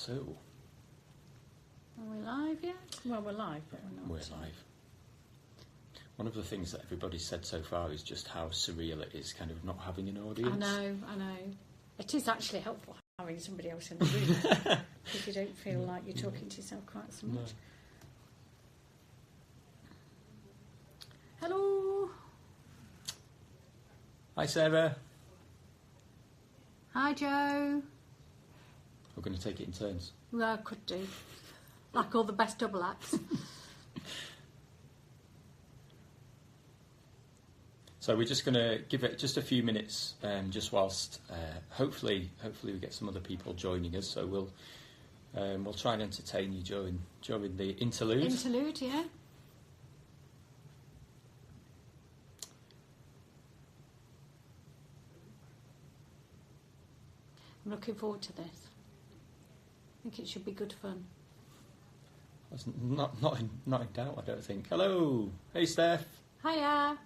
So, are we live yet? Well, we're live, but we're not. We're live. One of the things that everybody's said so far is just how surreal it is kind of not having an audience. I know. It is actually helpful having somebody else in the room because you don't feel like you're talking to yourself quite so much. No. Hello. Hi, Sarah. Hi, Joe. We're going to take it in turns. Well, could do. Like all the best double acts. So we're just going to give it just a few minutes, just whilst hopefully we get some other people joining us. So we'll try and entertain you during the interlude. Interlude, yeah. I'm looking forward to this. I think it should be good fun. That's not in doubt, I don't think. Hello. Hey, Steph. Hiya.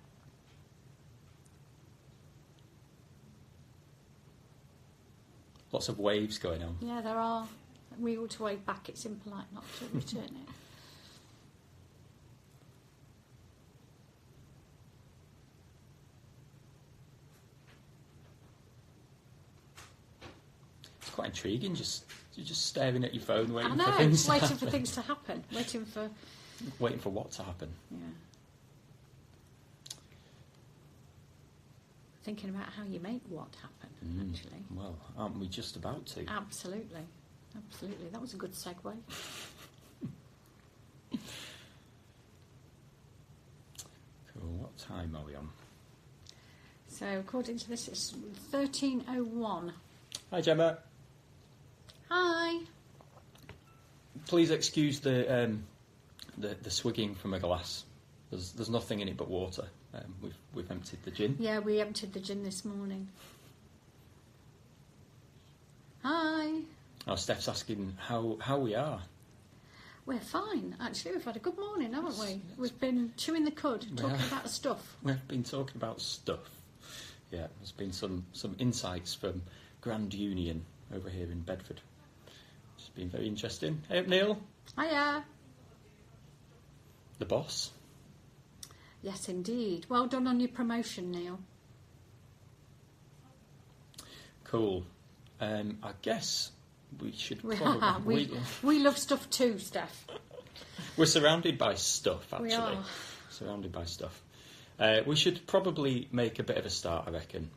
Lots of waves going on. Yeah, there are. We ought to wave back. It's impolite not to return it. It's quite intriguing. You're just staring at your phone, waiting I know, for things. Waiting for things to happen. Waiting for what to happen. Yeah. Thinking about how you make what happen, actually. Well, aren't we just about to? Absolutely. That was a good segue. Cool. What time are we on? So, according to this, it's 13:01. Hi, Gemma. Hi. Please excuse the swigging from a glass. There's nothing in it but water. We've emptied the gin. Yeah, we emptied the gin this morning. Hi. Oh, Steph's asking how we are. We're fine, actually. We've had a good morning, haven't we? We've been chewing the cud, talking about stuff. We've been talking about stuff. Yeah, there's been some insights from Grand Union over here in Bedford. It's been very interesting. Hey, Neil. Hiya. The boss. Yes, indeed. Well done on your promotion, Neil. Cool. I guess we should probably... We love stuff too, Steph. We're surrounded by stuff, actually. We are. Surrounded by stuff. We should probably make a bit of a start, I reckon,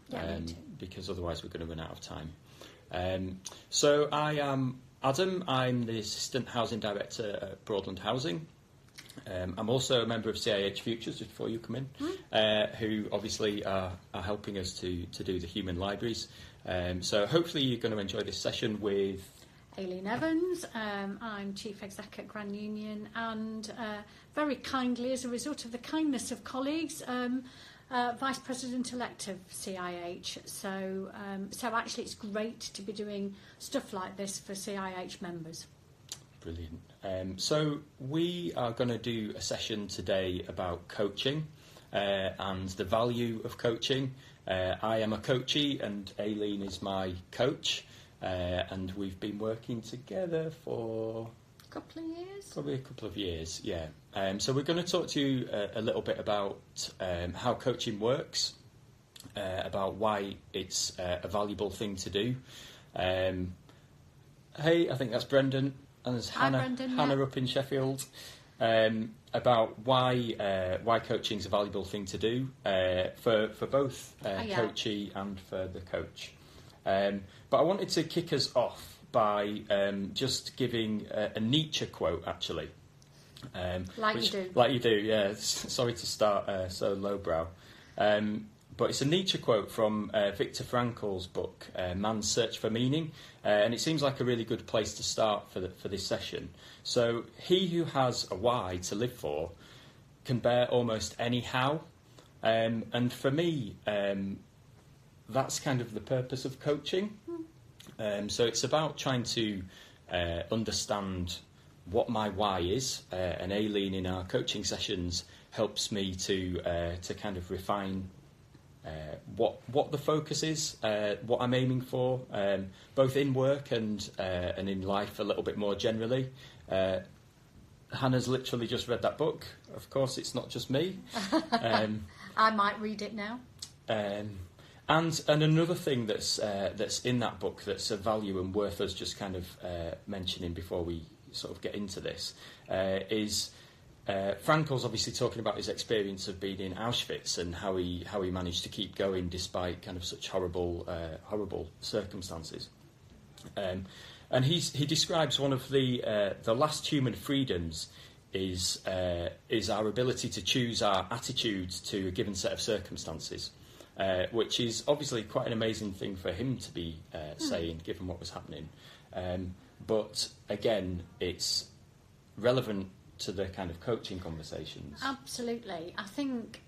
because otherwise we're going to run out of time. So I am Adam. I'm the Assistant Housing Director at Broadland Housing. I'm also a member of CIH Futures, just before you come in, who obviously are helping us to do the human libraries. So hopefully you're going to enjoy this session with... Aileen Evans. I'm Chief Exec at Grand Union, and very kindly, as a result of the kindness of colleagues, Vice President Elect of CIH. So actually it's great to be doing stuff like this for CIH members. Brilliant. So we are going to do a session today about coaching and the value of coaching. I am a coachee and Aileen is my coach, and we've been working together for... A couple of years? Probably a couple of years, yeah. So we're going to talk to you a little bit about how coaching works, about why it's a valuable thing to do. Hey, I think that's Brendan. And there's Hannah up in Sheffield, about why coaching is a valuable thing to do for both coachee and for the coach. But I wanted to kick us off by just giving a Nietzsche quote, actually. Like you do, yeah. Sorry to start so lowbrow. But it's a Nietzsche quote from Viktor Frankl's book, Man's Search for Meaning, and it seems like a really good place to start for this session. So, he who has a why to live for can bear almost any how, and for me, that's kind of the purpose of coaching. So it's about trying to understand what my why is, and Aileen in our coaching sessions helps me to kind of refine what the focus is, what I'm aiming for, both in work and in life a little bit more generally. Hannah's literally just read that book. Of course, it's not just me. I might read it now. And another thing that's in that book that's of value and worth us just kind of mentioning before we sort of get into this is Frankel's obviously talking about his experience of being in Auschwitz and how he managed to keep going despite kind of such horrible circumstances. And he describes one of the last human freedoms is our ability to choose our attitudes to a given set of circumstances, which is obviously quite an amazing thing for him to be saying, given what was happening. But again, it's relevant to the kind of coaching conversations. Absolutely. I think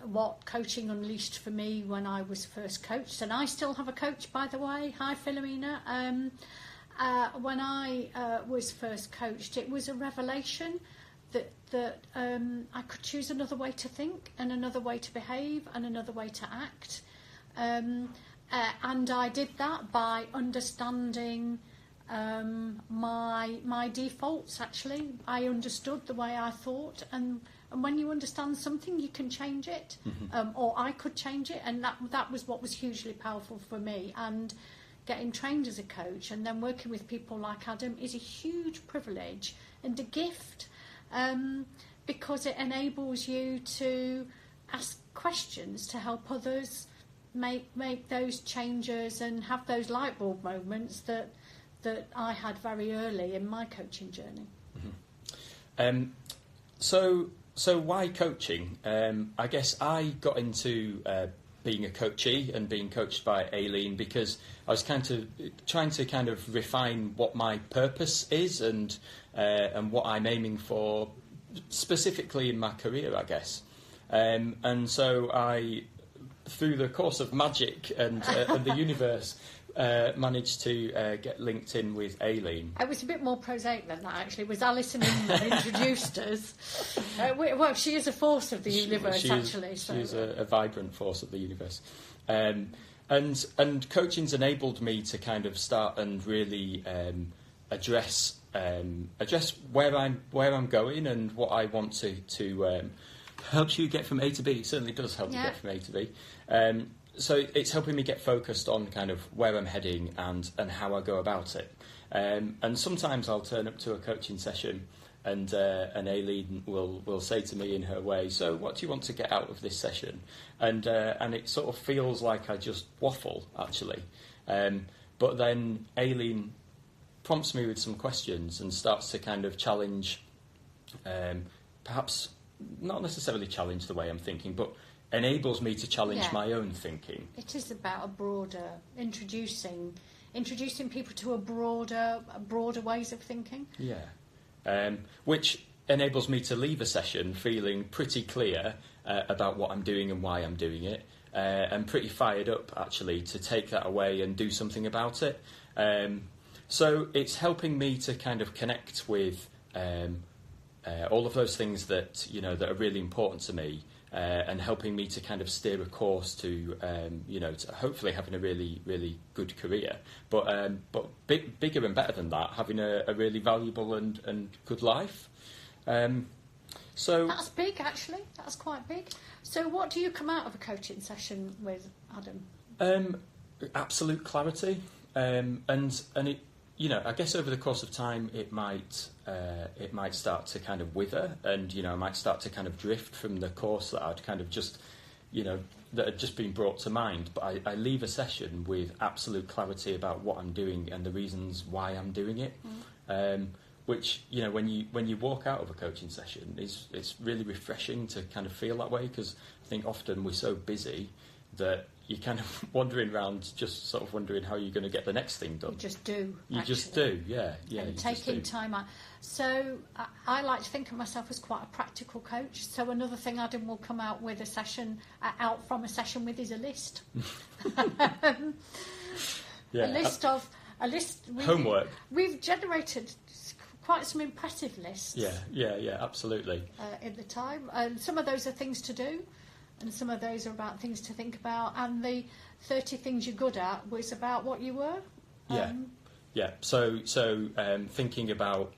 what coaching unleashed for me when I was first coached, and I still have a coach, by the way. Hi, Philomena. When I was first coached, it was a revelation that I could choose another way to think and another way to behave and another way to act. And I did that by understanding my defaults. Actually, I understood the way I thought, and when you understand something, you can change it, or I could change it, and that was what was hugely powerful for me. And getting trained as a coach and then working with people like Adam is a huge privilege and a gift, because it enables you to ask questions to help others make those changes and have those light bulb moments that I had very early in my coaching journey. So why coaching? I guess I got into being a coachee and being coached by Aileen because I was kind of trying to kind of refine what my purpose is and what I'm aiming for specifically in my career, I guess. And so I, through the course of magic and the universe, managed to get linked in with Aileen. It was a bit more prosaic than that, actually. It was Alison who introduced us. Well, she is a force of the universe, actually. She's a vibrant force of the universe. And coaching's enabled me to kind of start and really address where I'm going and what I want to help you get from A to B. It certainly does help you get from A to B. So it's helping me get focused on kind of where I'm heading and how I go about it. And sometimes I'll turn up to a coaching session and Aileen will say to me in her way, so what do you want to get out of this session? And it sort of feels like I just waffle, actually. But then Aileen prompts me with some questions and starts to kind of challenge, perhaps not necessarily challenge the way I'm thinking, but enables me to challenge my own thinking. It is about a broader introducing people to a broader ways of thinking. Yeah, which enables me to leave a session feeling pretty clear about what I'm doing and why I'm doing it, and pretty fired up actually to take that away and do something about it. So it's helping me to kind of connect with all of those things that that are really important to me. And helping me to kind of steer a course to to hopefully having a really, really good career, but bigger and better than that, having a really valuable and good life. So that's big, actually. That's quite big. So, what do you come out of a coaching session with, Adam? Absolute clarity, and it. I guess over the course of time, it might start to kind of wither, and I might start to kind of drift from the course that I'd kind of just, that had just been brought to mind. But I leave a session with absolute clarity about what I'm doing and the reasons why I'm doing it. Which when you walk out of a coaching session, it's really refreshing to kind of feel that way, because I think often we're so busy that you're kind of wandering around, just sort of wondering how you're going to get the next thing done. You just do. Yeah. And taking time out. So I like to think of myself as quite a practical coach. So another thing Adam will come out with out from a session with is a list. A list. Homework. We've generated quite some impressive lists. Yeah, absolutely. In the time, some of those are things to do. and some of those are about things to think about, and the 30 things you're good at was about what you were. So thinking about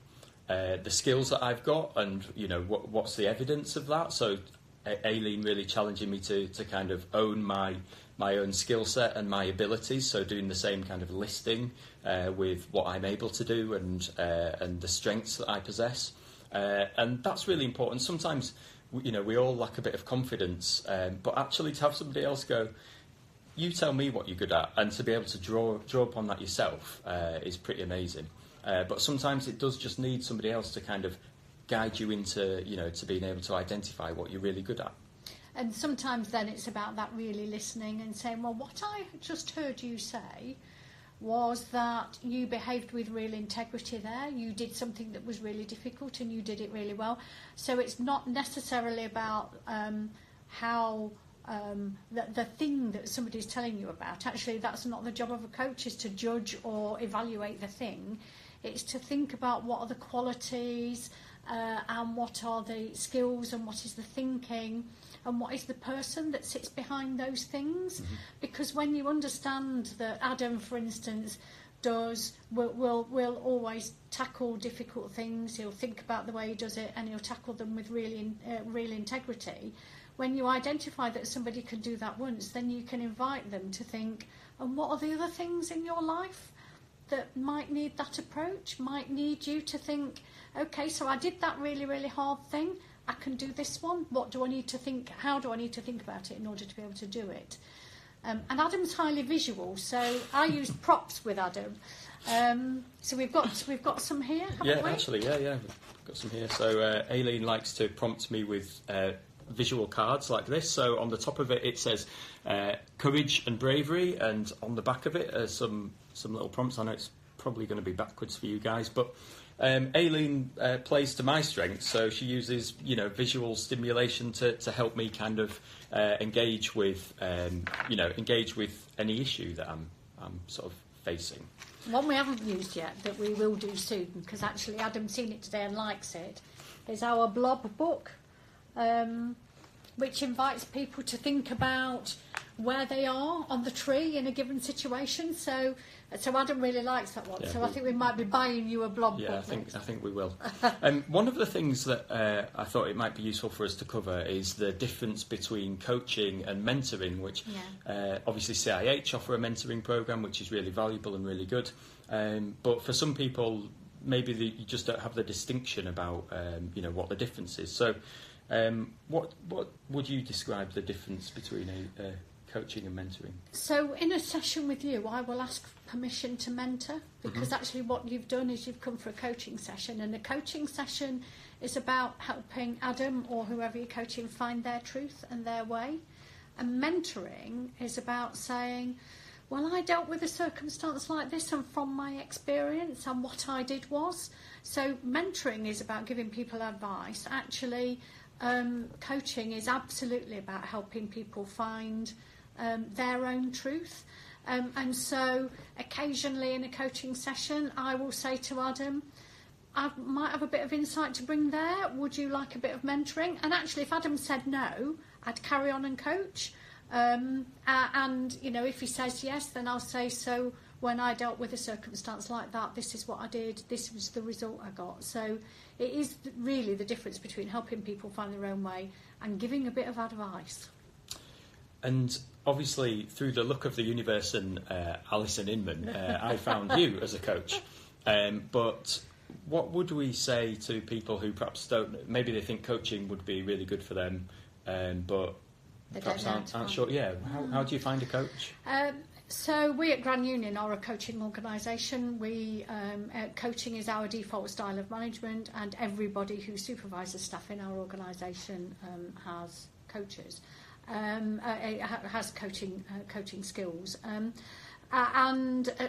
the skills that I've got, and what's the evidence of that. So Aileen really challenging me to kind of own my own skill set and my abilities. So doing the same kind of listing with what I'm able to do and the strengths that I possess, and that's really important. Sometimes we all lack a bit of confidence, but actually to have somebody else go, you tell me what you're good at, and to be able to draw upon that yourself is pretty amazing. But sometimes it does just need somebody else to kind of guide you into, to being able to identify what you're really good at. And sometimes then it's about that really listening and saying, well, what I just heard you say was that you behaved with real integrity there. You did something that was really difficult and you did it really well. So it's not necessarily about how... the thing that somebody's telling you about. Actually, that's not the job of a coach, is to judge or evaluate the thing. It's to think about what are the qualities and what are the skills and what is the thinking and what is the person that sits behind those things. Mm-hmm. Because when you understand that Adam, for instance, will always tackle difficult things, he'll think about the way he does it and he'll tackle them with real integrity. When you identify that somebody can do that once, then you can invite them to think, and what are the other things in your life that might need that approach, might need you to think, okay, so I did that really, really hard thing, I can do this one. What do I need to think? How do I need to think about it in order to be able to do it? And Adam's highly visual, so I used props with Adam. So we've got some here, haven't we? Yeah, we've got some here. So Aileen likes to prompt me with visual cards like this. So on the top of it says courage and bravery, and on the back of it are some little prompts. I know it's probably going to be backwards for you guys, but Aileen plays to my strengths, so she uses visual stimulation to help me kind of engage with any issue that I'm sort of facing. One we haven't used yet that we will do soon, because actually Adam's seen it today and likes it, is our blob book, which invites people to think about where they are on the tree in a given situation. So Adam really likes that one. Yeah, so I think we might be buying you a blob book. Yeah, I think we will. One of the things that I thought it might be useful for us to cover is the difference between coaching and mentoring, which obviously CIH offer a mentoring program, which is really valuable and really good. But for some people, maybe you just don't have the distinction about what the difference is. So what would you describe the difference between coaching and mentoring? So in a session with you, I will ask permission to mentor, because actually what you've done is you've come for a coaching session, and the coaching session is about helping Adam or whoever you're coaching find their truth and their way. And mentoring is about saying, well, I dealt with a circumstance like this, and from my experience, and what I did was. So mentoring is about giving people advice. Actually, coaching is absolutely about helping people find their own truth. And so occasionally in a coaching session, I will say to Adam, I might have a bit of insight to bring there. Would you like a bit of mentoring? And actually, if Adam said no, I'd carry on and coach. And, if he says yes, then I'll say, so when I dealt with a circumstance like that, this is what I did, this was the result I got. So it is really the difference between helping people find their own way and giving a bit of advice. And obviously, through the look of the universe and Alison Inman, I found you as a coach. But what would we say to people who perhaps don't, maybe they think coaching would be really good for them, but perhaps aren't sure? Yeah, how do you find a coach? So we at Grand Union are a coaching organisation. Coaching is our default style of management, and everybody who supervises staff in our organisation has coaches. Has coaching skills,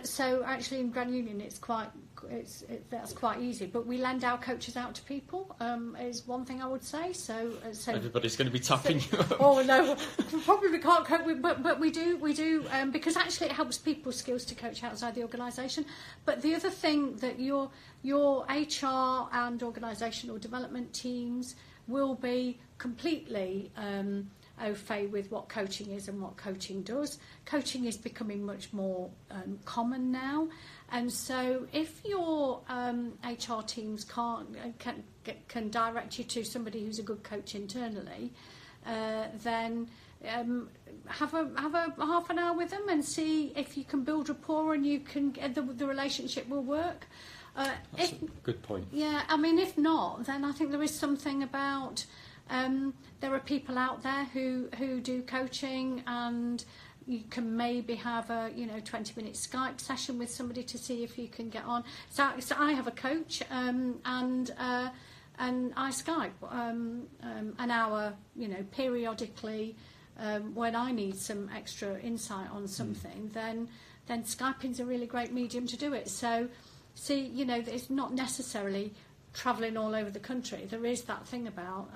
so actually in Grand Union that's quite easy. But we lend our coaches out to people, is one thing I would say. So everybody's going to be tapping you up. Oh no, probably can't cope with, but we do because actually it helps people's skills to coach outside the organisation. But the other thing that your HR and organisational development teams will be completely au fait with what coaching is and what coaching does. Coaching is becoming much more common now, and so if your HR teams can direct you to somebody who's a good coach internally, then have a half an hour with them and see if you can build rapport and you can the relationship will work. That's a good point. Yeah, I mean, if not, then I think there is something about there are people out there who do coaching, and you can maybe have a 20-minute Skype session with somebody to see if you can get on. So I have a coach, and I Skype an hour, periodically. When I need some extra insight on something, then Skyping's a really great medium to do it. So, see, it's not necessarily travelling all over the country. There is that thing about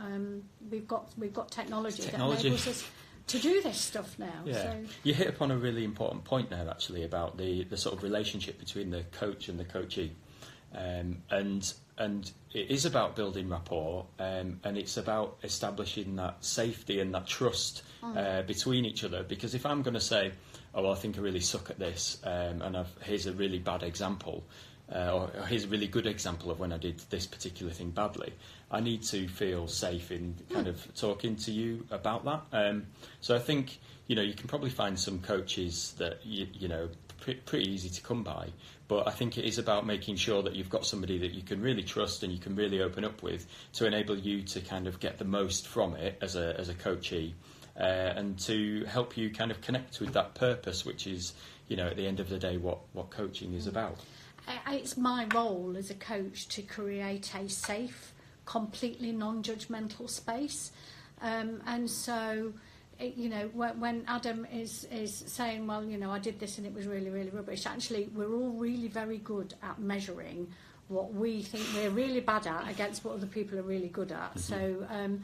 we've got technology that enables us to do this stuff now. Yeah. So. You hit upon a really important point there, actually, about the sort of relationship between the coach and the coachee. And it is about building rapport, and it's about establishing that safety and that trust between each other. Because if I'm going to say, oh, well, I think I really suck at this, and here's a really bad example, or here's a really good example of when I did this particular thing badly, I need to feel safe in kind of talking to you about that. So I think, you can probably find some coaches that, pretty easy to come by. But I think it is about making sure that you've got somebody that you can really trust and you can really open up with to enable you to kind of get the most from it as a coachee, and to help you kind of connect with that purpose, which is, at the end of the day, what coaching is about. It's my role as a coach to create a safe, completely non-judgmental space, and so. When Adam is saying, well, I did this and it was really, really rubbish, actually, we're all really very good at measuring what we think we're really bad at against what other people are really good at. Mm-hmm.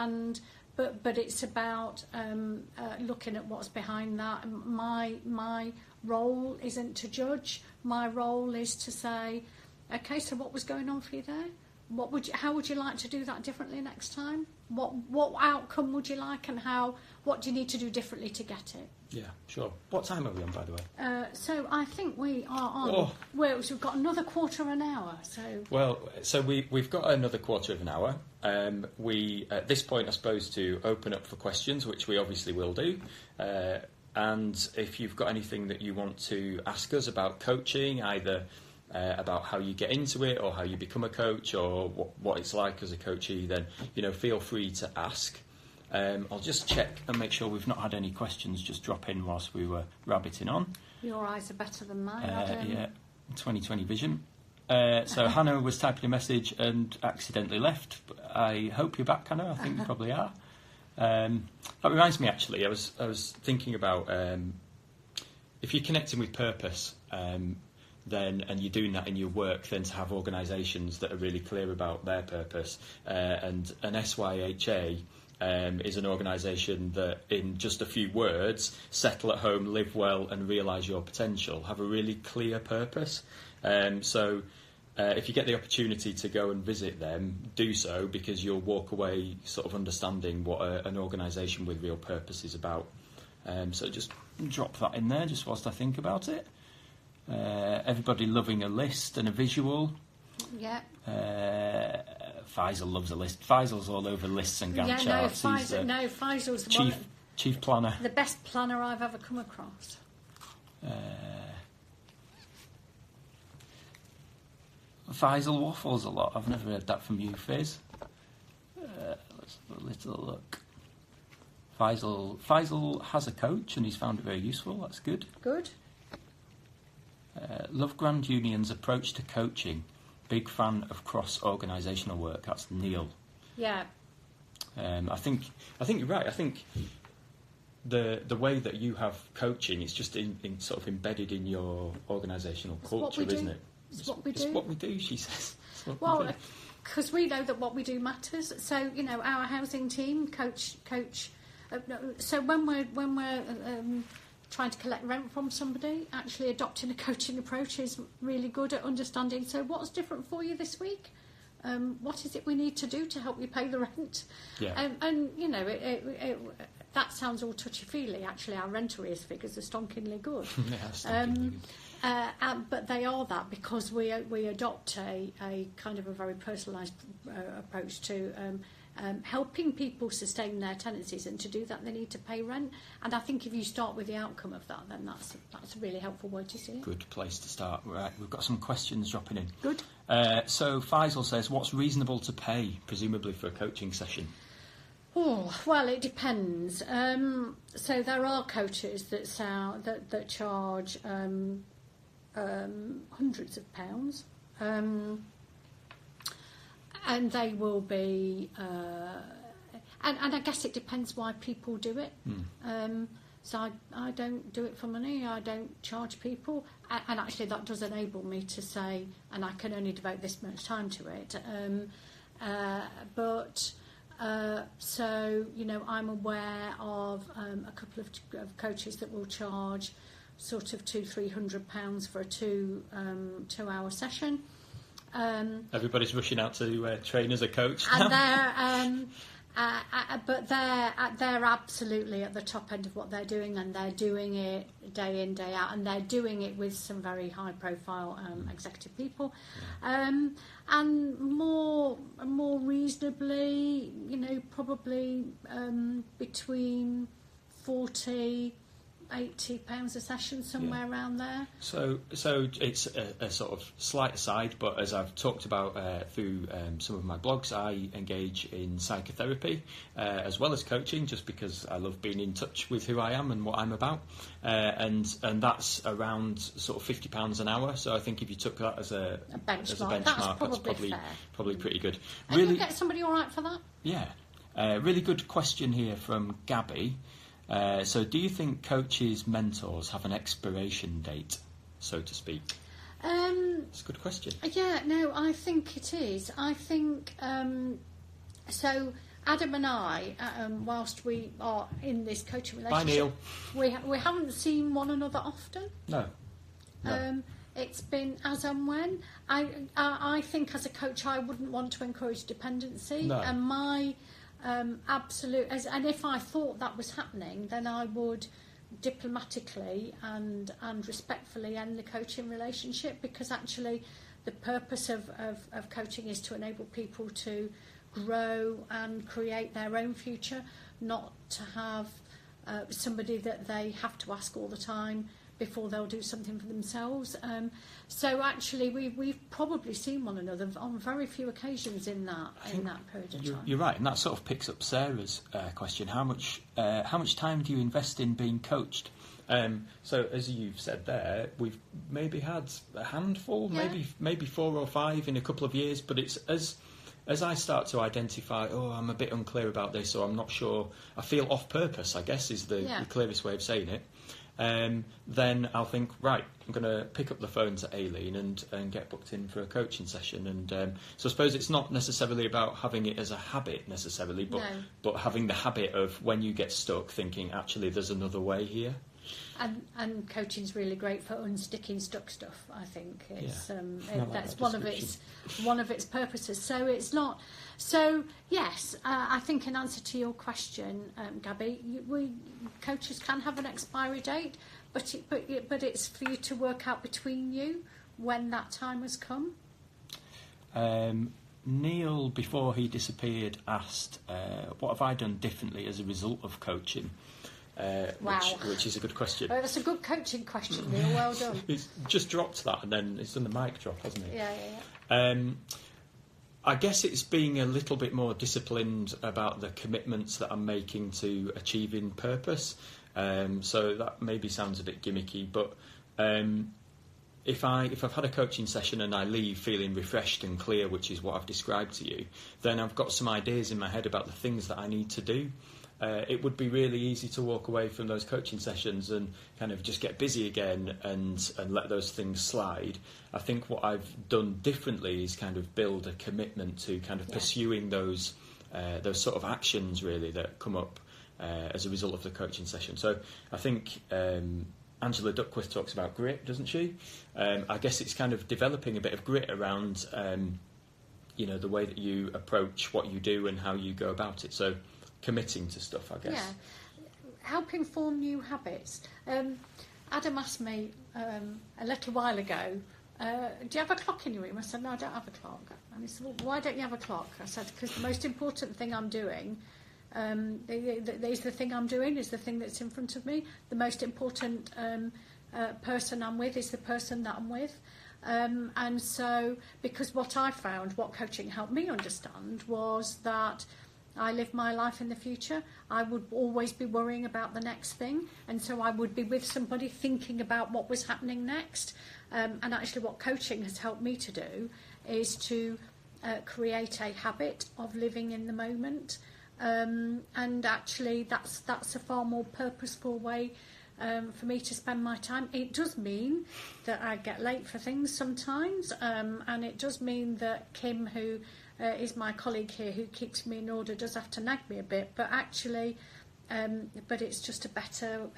So, but it's about looking at what's behind that. My role isn't to judge. My role is to say, okay, so what was going on for you there? How would you like to do that differently next time? What outcome would you like, and what do you need to do differently to get it? Yeah, sure. What time are we on, by the way? So I think we are on. Well, we've got another quarter of an hour. So we've got another quarter of an hour. We at this point are supposed to open up for questions, which we obviously will do. And if you've got anything that you want to ask us about coaching, either about how you get into it or how you become a coach or what it's like as a coachee, then feel free to ask. I'll just check and make sure we've not had any questions just drop in whilst we were rabbiting on. Your eyes are better than mine, Adam. Yeah, 20/20 vision. So Hannah was typing a message and accidentally left. I hope you're back, Hannah. I think you probably are. That reminds me, actually, I was thinking about if you're connecting with purpose, then, and you're doing that in your work, then to have organisations that are really clear about their purpose. And an SYHA is an organisation that, in just a few words, settle at home, live well and realise your potential, have a really clear purpose. So if you get the opportunity to go and visit them, do so, because you'll walk away sort of understanding what an organisation with real purpose is about. So just drop that in there just whilst I think about it. Everybody loving a list and a visual. Yeah. Faisal loves a list. Faisal's all over lists and Gantt charts. Faisal's the chief planner. The best planner I've ever come across. Faisal waffles a lot. I've never heard that from you, Faiz. Let's have a little look. Faisal has a coach and he's found it very useful. That's good. Good. Love Grand Union's approach to coaching. Big fan of cross-organisational work. That's Neil. Yeah. I think you're right. I think the way that you have coaching is just in sort of embedded in your organisational culture, isn't it? It's what we do. It's what we do, she says. Well, because we know that what we do matters. So our housing team coach. So when we're trying to collect rent from somebody, actually adopting a coaching approach is really good at understanding. So what's different for you this week? what is it we need to do to help you pay the rent? Yeah. And you know, that sounds all touchy-feely. Actually, our rent arrears figures are stonkingly good. But they are that because we adopt a kind of a very personalised approach to helping people sustain their tenancies, and to do that they need to pay rent. And I think if you start with the outcome of that, then that's a really helpful way to see it. Good place to start. Right, we've got some questions dropping in. Good. So Faisal says, what's reasonable to pay, presumably for a coaching session? Oh, well, it depends. So there are coaches that charge hundreds of pounds, and they will be. And I guess it depends why people do it. So I don't do it for money. I don't charge people, and actually that does enable me to say, and I can only devote this much time to it. So, you know, I'm aware of a couple of coaches that will charge sort of £200-300 for a 2-hour session. Everybody's rushing out to train as a coach now. But they're absolutely at the top end of what they're doing, and they're doing it day in, day out, and they're doing it with some very high-profile executive people, and more reasonably, you know, probably between £40-80 a session, somewhere around there. So it's a sort of slight aside, but as I've talked about through some of my blogs, I engage in psychotherapy as well as coaching, just because I love being in touch with who I am and what I'm about, and that's around sort of £50 an hour. So I think if you took that as a benchmark, that's probably pretty good. And really, you get somebody all right for that? Yeah, really good question here from Gabby. So do you think coaches, mentors have an expiration date, so to speak? It's a good question. Yeah, no, I think it is. I think, so Adam and I, whilst we are in this coaching relationship... Bye, Neil. We haven't seen one another often. No. It's been as and when. I think as a coach I wouldn't want to encourage dependency. No. And my... and if I thought that was happening, then I would diplomatically and respectfully end the coaching relationship, because actually the purpose of coaching is to enable people to grow and create their own future, not to have somebody that they have to ask all the time before they'll do something for themselves. So actually, we've probably seen one another on very few occasions in that period of time. You're right, and that sort of picks up Sarah's question. How much time do you invest in being coached? So as you've said there, we've maybe had a handful, maybe 4 or 5 in a couple of years. But it's as I start to identify, I'm a bit unclear about this, or I'm not sure, I feel off purpose, I guess is the clearest way of saying it. Then I'll think, right, I'm going to pick up the phone to Aileen and get booked in for a coaching session. And so I suppose it's not necessarily about having it as a habit necessarily, but having the habit of when you get stuck thinking, actually, there's another way here. And coaching's really great for unsticking stuck stuff. I think that's one of its purposes. So it's not. So yes, I think in answer to your question, Gabby, coaches can have an expiry date, but it's for you to work out between you when that time has come. Neil, before he disappeared, asked, "What have I done differently as a result of coaching?" Which is a good question. Well, that's a good coaching question, Neil. Well done. He's just dropped that, and then it's done the mic drop, hasn't he? Yeah. I guess it's being a little bit more disciplined about the commitments that I'm making to achieving purpose. So that maybe sounds a bit gimmicky, but if I've had a coaching session and I leave feeling refreshed and clear, which is what I've described to you, then I've got some ideas in my head about the things that I need to do. It would be really easy to walk away from those coaching sessions and kind of just get busy again and let those things slide. I think what I've done differently is kind of build a commitment to kind of pursuing those sort of actions really that come up as a result of the coaching session. So I think Angela Duckworth talks about grit, doesn't she? I guess it's kind of developing a bit of grit around the way that you approach what you do and how you go about it. So committing to stuff, I guess. Yeah, helping form new habits. Adam asked me a little while ago, do you have a clock in your room? I said, no, I don't have a clock. And he said, well, why don't you have a clock? I said, because the most important thing I'm doing is the thing I'm doing, is the thing that's in front of me. The most important person I'm with is the person that I'm with. And so, because what I found, what coaching helped me understand, was that I live my life in the future. I would always be worrying about the next thing, and so I would be with somebody thinking about what was happening next. And actually what coaching has helped me to do is to create a habit of living in the moment. And actually that's a far more purposeful way for me to spend my time. It does mean that I get late for things sometimes, and it does mean that Kim, who is my colleague here, who keeps me in order, does have to nag me a bit, but actually but it's just a better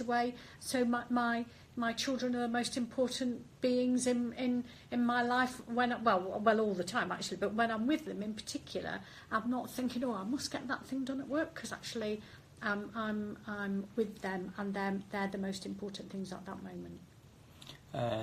way. So my children are the most important beings in my life, well all the time actually, but when I'm with them in particular, I'm not thinking, I must get that thing done at work, because actually I'm with them, and they're the most important things at that moment.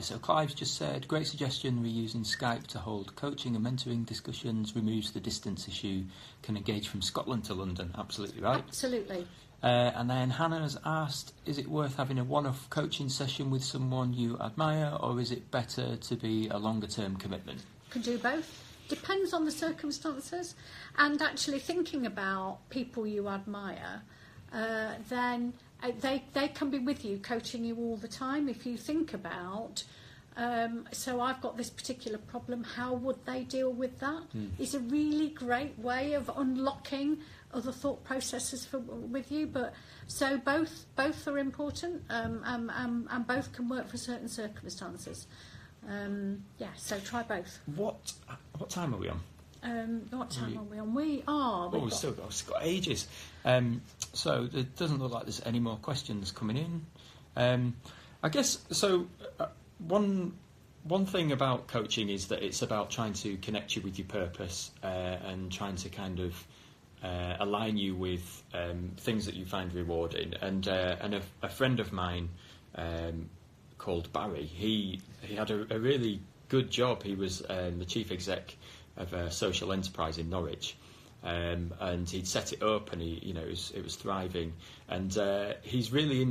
So Clive's just said, great suggestion, reusing Skype to hold coaching and mentoring discussions, removes the distance issue, can engage from Scotland to London. Absolutely right. Absolutely. And then Hannah has asked, is it worth having a one-off coaching session with someone you admire, or is it better to be a longer-term commitment? Can do both. Depends on the circumstances. And actually thinking about people you admire, then they can be with you, coaching you all the time. If you think about, so I've got this particular problem, how would they deal with that? It's a really great way of unlocking other thought processes with you. But so both are important, and both can work for certain circumstances. So try both. What time are we on? What time are we on? We are. We've still got ages. So it doesn't look like there's any more questions coming in. I guess so. One thing about coaching is that it's about trying to connect you with your purpose and trying to kind of align you with things that you find rewarding. And a friend of mine called Barry, he had a really good job. He was the chief exec of a social enterprise in Norwich, and he'd set it up, and it was thriving. And he's really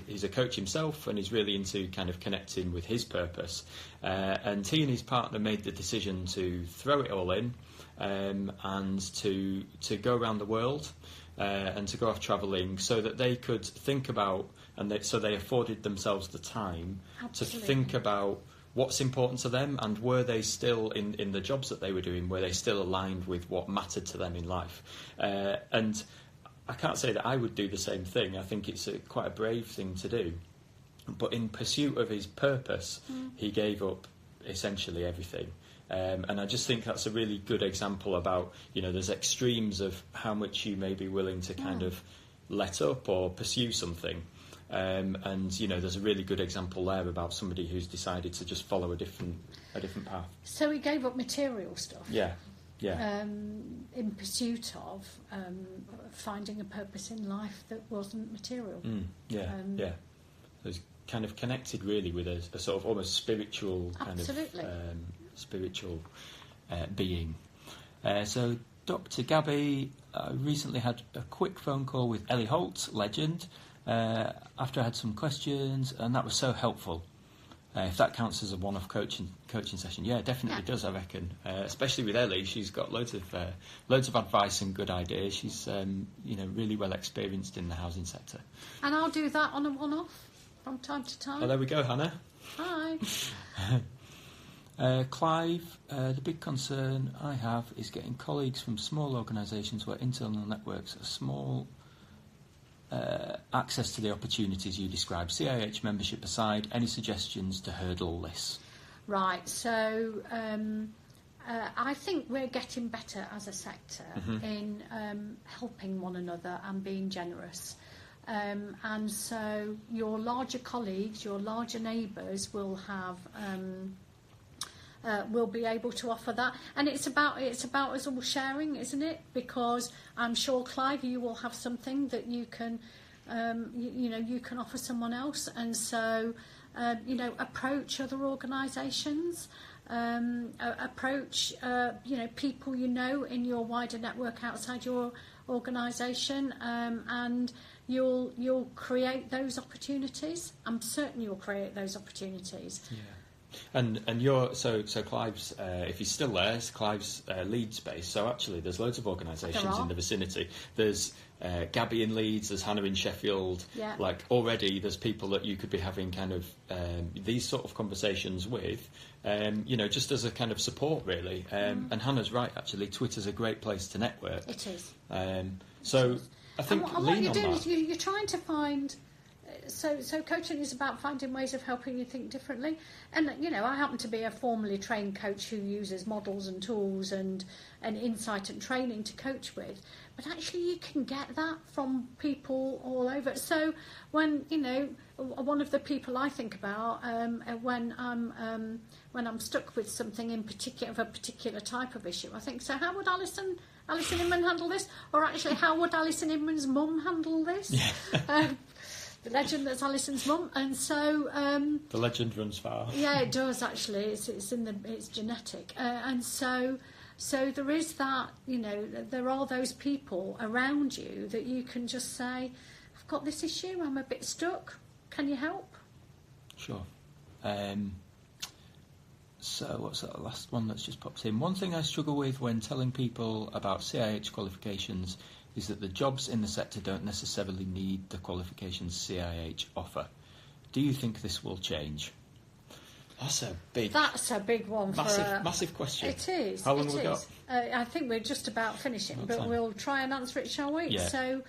he's a coach himself, and he's really into kind of connecting with his purpose. And he and his partner made the decision to throw it all in, and to go around the world, and to go off travelling, so that they could think about, so they afforded themselves the time Absolutely. to think about what's important to them, and were they still in the jobs that they were doing, were they still aligned with what mattered to them in life? And I can't say that I would do the same thing. I think it's quite a brave thing to do. But in pursuit of his purpose, he gave up essentially everything. And I just think that's a really good example about, there's extremes of how much you may be willing to kind of let up or pursue something. And there's a really good example there about somebody who's decided to just follow a different path. So he gave up material stuff. Yeah. In pursuit of finding a purpose in life that wasn't material. So it's kind of connected really with a sort of almost spiritual kind Absolutely. of spiritual being. So Dr. Gabby recently had a quick phone call with Ellie Holt, legend. After I had some questions, and that was so helpful. If that counts as a one-off coaching session, yeah, definitely does. I reckon, especially with Ellie, she's got loads of advice and good ideas. She's really well experienced in the housing sector. And I'll do that on a one-off from time to time. Oh, there we go, Hannah. Hi. Clive, the big concern I have is getting colleagues from small organisations where internal networks are small. Access to the opportunities you described. CIH membership aside, any suggestions to hurdle this? Right, so I think we're getting better as a sector in helping one another and being generous. And so your larger colleagues, your larger neighbours will have will be able to offer that. And it's about us all sharing, isn't it? Because I'm sure, Clive, you will have something that you can, you can offer someone else. And so, approach other organisations, approach, people in your wider network outside your organisation, and you'll create those opportunities. I'm certain you'll create those opportunities. Yeah. And you're so Clive's if he's still there, Clive's Leeds based. So actually, there's loads of organisations in the vicinity. There's Gabby in Leeds, there's Hannah in Sheffield. Yeah. Like already, there's people that you could be having kind of these sort of conversations with. Just as a kind of support, really. And Hannah's right. Actually, Twitter's a great place to network. It is. So I think and what you're doing is you're trying to find. So coaching is about finding ways of helping you think differently. And, I happen to be a formally trained coach who uses models and tools and insight and training to coach with. But actually you can get that from people all over. So when, one of the people I think about when I'm stuck with something in particular, of a particular type of issue, I think, so how would Alison Inman handle this? Or actually, how would Alison Inman's mum handle this? Yeah. The legend that's Alison's mum, and so the legend runs far. Yeah, it does actually. It's genetic, and so there is that. There are those people around you that you can just say, "I've got this issue. I'm a bit stuck. Can you help?" Sure. So what's that last one that's just popped in? One thing I struggle with when telling people about CIH qualifications is that the jobs in the sector don't necessarily need the qualifications CIH offer. Do you think this will change? That's a big one. Massive question. It is. How long have we got? I think we're just about finishing, but we'll try and answer it, shall we? Yeah.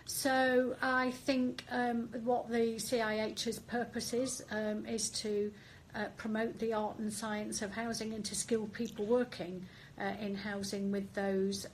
So I think what the CIH's purpose is to promote the art and science of housing and to skill people working in housing with those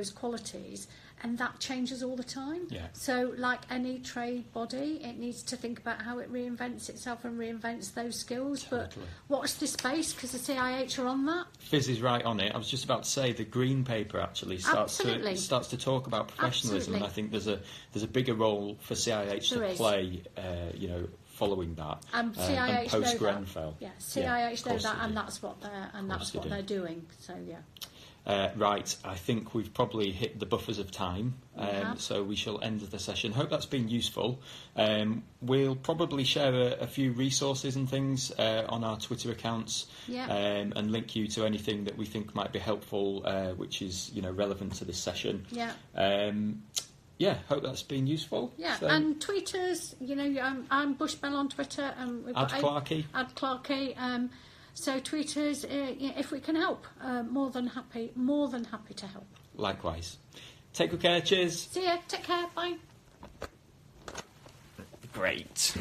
qualities, and that changes all the time. Yeah. So, like any trade body, it needs to think about how it reinvents itself and reinvents those skills. Totally. But watch this space, because the CIH are on that. Fizz is right on it. I was just about to say the green paper actually starts to talk about professionalism, Absolutely. and I think there's a bigger role for CIH to play. Following that, and CIH post know Grenfell. that. Yeah, CIH know that, and that's what they're doing. So yeah. Right, I think we've probably hit the buffers of time, so we shall end the session. Hope that's been useful. We'll probably share a few resources and things on our Twitter accounts, and link you to anything that we think might be helpful, which is relevant to this session. Hope that's been useful. Yeah, so, and tweet us. I'm Bushbell on Twitter. Add Clarky. Add Clarky. So tweet us if we can help. More than happy to help. Likewise. Take good care. Cheers. See ya. Take care. Bye. Great.